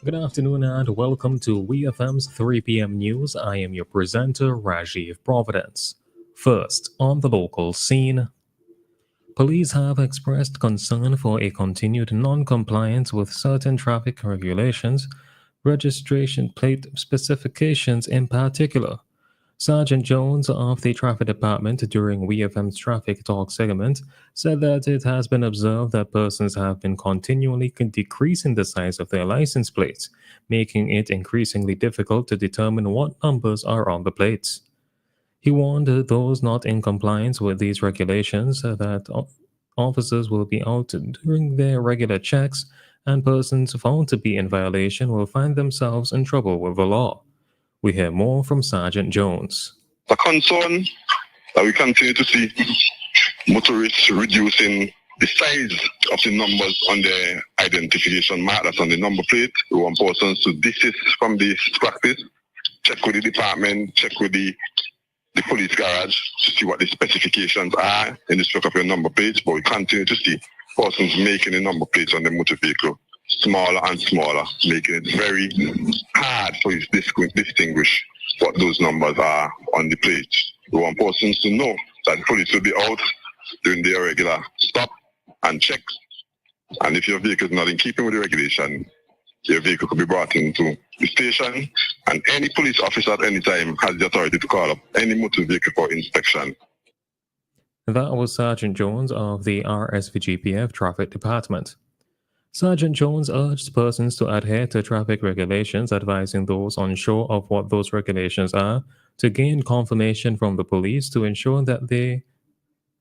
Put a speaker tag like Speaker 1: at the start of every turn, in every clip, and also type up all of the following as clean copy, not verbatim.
Speaker 1: Good afternoon and welcome to WeFM's 3 p.m. news. I am your presenter, Rajiv Providence. First, on the local scene, police have expressed concern for a continued non-compliance with certain traffic regulations, registration plate specifications in particular. Sergeant Jones of the Traffic Department during WeFM's Traffic Talk segment said that it has been observed that persons have been continually decreasing the size of their license plates, making it increasingly difficult to determine what numbers are on the plates. He warned those not in compliance with these regulations that officers will be out during their regular checks, and persons found to be in violation will find themselves in trouble with the law. We hear more from Sergeant Jones.
Speaker 2: The concern that we continue to see motorists reducing the size of the numbers on the identification mark that's on the number plate. We want persons to desist from this practice, check with the department, check with the police garage to see what the specifications are in the structure of your number plates, but we continue to see persons making the number plates on the motor vehicle smaller and smaller, making it very hard for you to distinguish what those numbers are on the plates. We want persons to know that the police will be out doing their regular stop and checks, and if your vehicle is not in keeping with the regulation, your vehicle could be brought into the station, and any police officer at any time has the authority to call up any motor vehicle for inspection.
Speaker 1: That was Sergeant Jones of the RSVGPF Traffic Department. Sergeant Jones urged persons to adhere to traffic regulations, advising those unsure of what those regulations are to gain confirmation from the police to ensure that they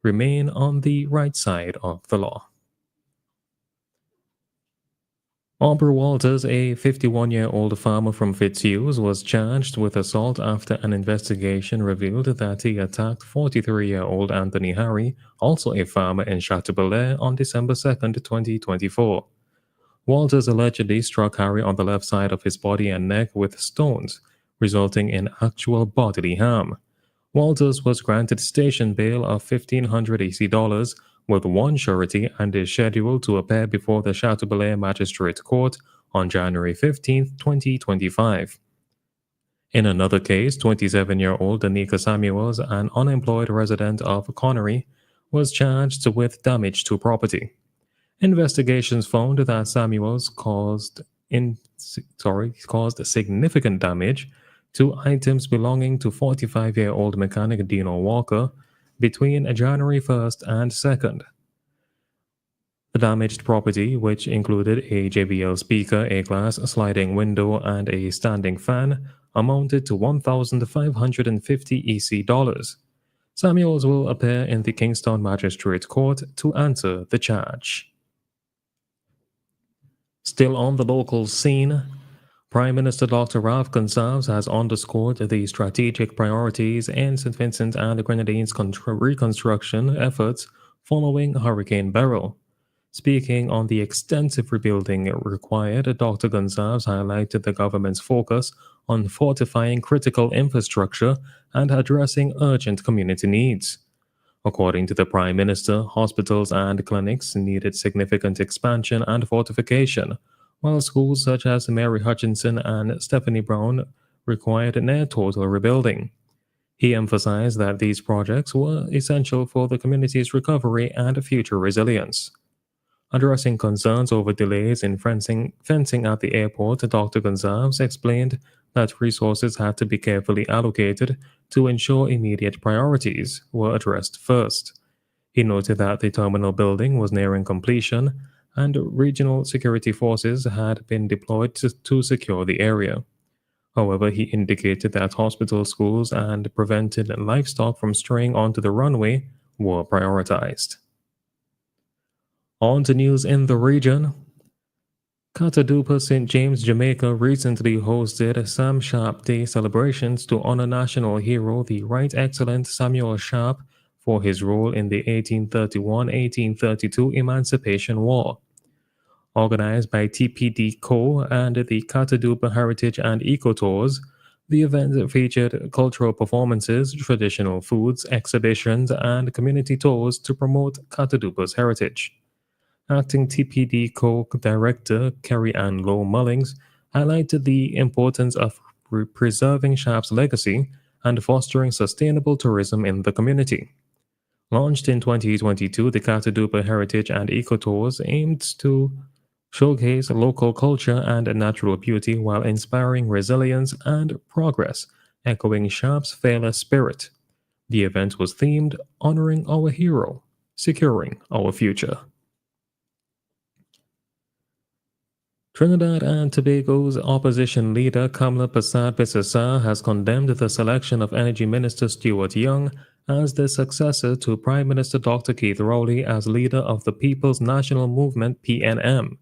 Speaker 1: remain on the right side of the law. Aubrey Walters, a 51-year-old farmer from Fitzhughes, was charged with assault after an investigation revealed that he attacked 43-year-old Anthony Harry, also a farmer in Chateaubelair, on December 2, 2024. Walters allegedly struck Harry on the left side of his body and neck with stones, resulting in actual bodily harm. Walters was granted station bail of $1,500 AC with one surety and is scheduled to appear before the Chateaubelair Magistrate Court on January 15, 2025. In another case, 27-year-old Danica Samuels, an unemployed resident of Connery, was charged with damage to property. Investigations found that Samuels caused significant damage to items belonging to 45-year-old mechanic Dino Walker between January 1st and 2nd. The damaged property, which included a JBL speaker, a glass sliding window, and a standing fan, amounted to $1,550 EC. Samuels will appear in the Kingstown Magistrate Court to answer the charge. Still on the local scene, Prime Minister Dr. Ralph Gonsalves has underscored the strategic priorities in St. Vincent and the Grenadines' reconstruction efforts following Hurricane Beryl. Speaking on the extensive rebuilding required, Dr. Gonsalves highlighted the government's focus on fortifying critical infrastructure and addressing urgent community needs. According to the Prime Minister, hospitals and clinics needed significant expansion and fortification, while schools such as Mary Hutchinson and Stephanie Brown required near total rebuilding. He emphasized that these projects were essential for the community's recovery and future resilience. Addressing concerns over delays in fencing at the airport, Dr. Gonsalves explained that resources had to be carefully allocated to ensure immediate priorities were addressed first. He noted that the terminal building was nearing completion and regional security forces had been deployed to secure the area. However, he indicated that hospitals, schools, and prevented livestock from straying onto the runway were prioritized. On to news in the region. Catadupa St. James, Jamaica recently hosted Sam Sharp Day celebrations to honor national hero the Right Excellent Samuel Sharp for his role in the 1831-1832 Emancipation War. Organized by TPD Co. and the Catadupa Heritage and Eco Tours, the event featured cultural performances, traditional foods, exhibitions, and community tours to promote Catadupa's heritage. Acting TPD Co-Director Kerry Ann Lowe Mullings highlighted the importance of preserving Sharp's legacy and fostering sustainable tourism in the community. Launched in 2022, the Katadupa Heritage and Eco Tours aimed to showcase local culture and natural beauty while inspiring resilience and progress, echoing Sharp's fearless spirit. The event was themed Honoring Our Hero, Securing Our Future. Trinidad and Tobago's opposition leader Kamla Persad-Bissessar has condemned the selection of Energy Minister Stuart Young as the successor to Prime Minister Dr. Keith Rowley as leader of the People's National Movement (PNM).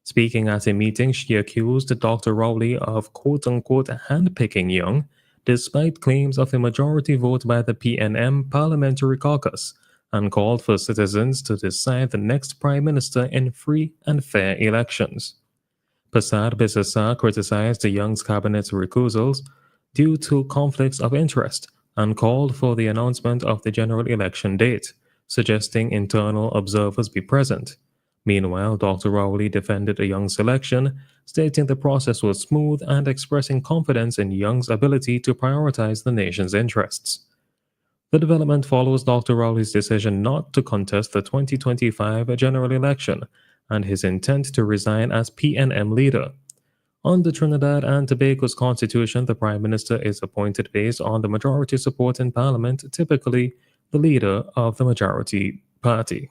Speaker 1: Speaking at a meeting, she accused Dr. Rowley of quote-unquote handpicking Young, despite claims of a majority vote by the PNM Parliamentary Caucus, and called for citizens to decide the next Prime Minister in free and fair elections. Persad-Bissessar criticized the Young's cabinet's recusals due to conflicts of interest and called for the announcement of the general election date, suggesting internal observers be present. Meanwhile, Dr. Rowley defended a Young selection, stating the process was smooth and expressing confidence in Young's ability to prioritize the nation's interests. The development follows Dr. Rowley's decision not to contest the 2025 general election and his intent to resign as PNM leader. Under Trinidad and Tobago's constitution, the Prime Minister is appointed based on the majority support in Parliament, typically the leader of the majority party.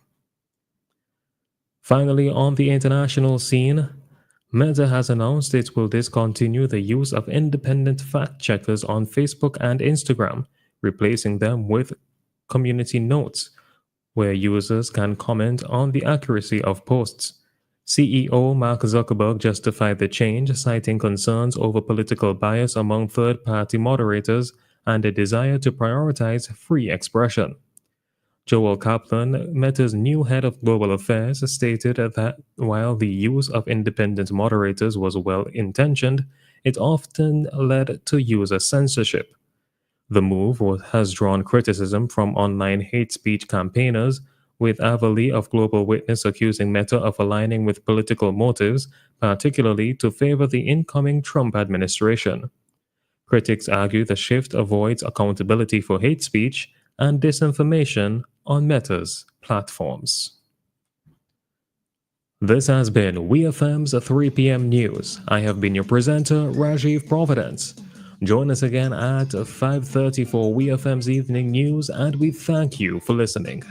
Speaker 1: Finally, on the international scene, Meta has announced it will discontinue the use of independent fact-checkers on Facebook and Instagram, replacing them with community notes, where users can comment on the accuracy of posts. CEO Mark Zuckerberg justified the change, citing concerns over political bias among third-party moderators and a desire to prioritize free expression. Joel Kaplan, Meta's new head of global affairs, stated that while the use of independent moderators was well-intentioned, it often led to user censorship. The move has drawn criticism from online hate speech campaigners, with Avali of Global Witness accusing Meta of aligning with political motives, particularly to favor the incoming Trump administration. Critics argue the shift avoids accountability for hate speech and disinformation on Meta's platforms. This has been WeFM's 3 p.m. News. I have been your presenter, Rajiv Providence. Join us again at 5:30 for WeFM's Evening News, and we thank you for listening.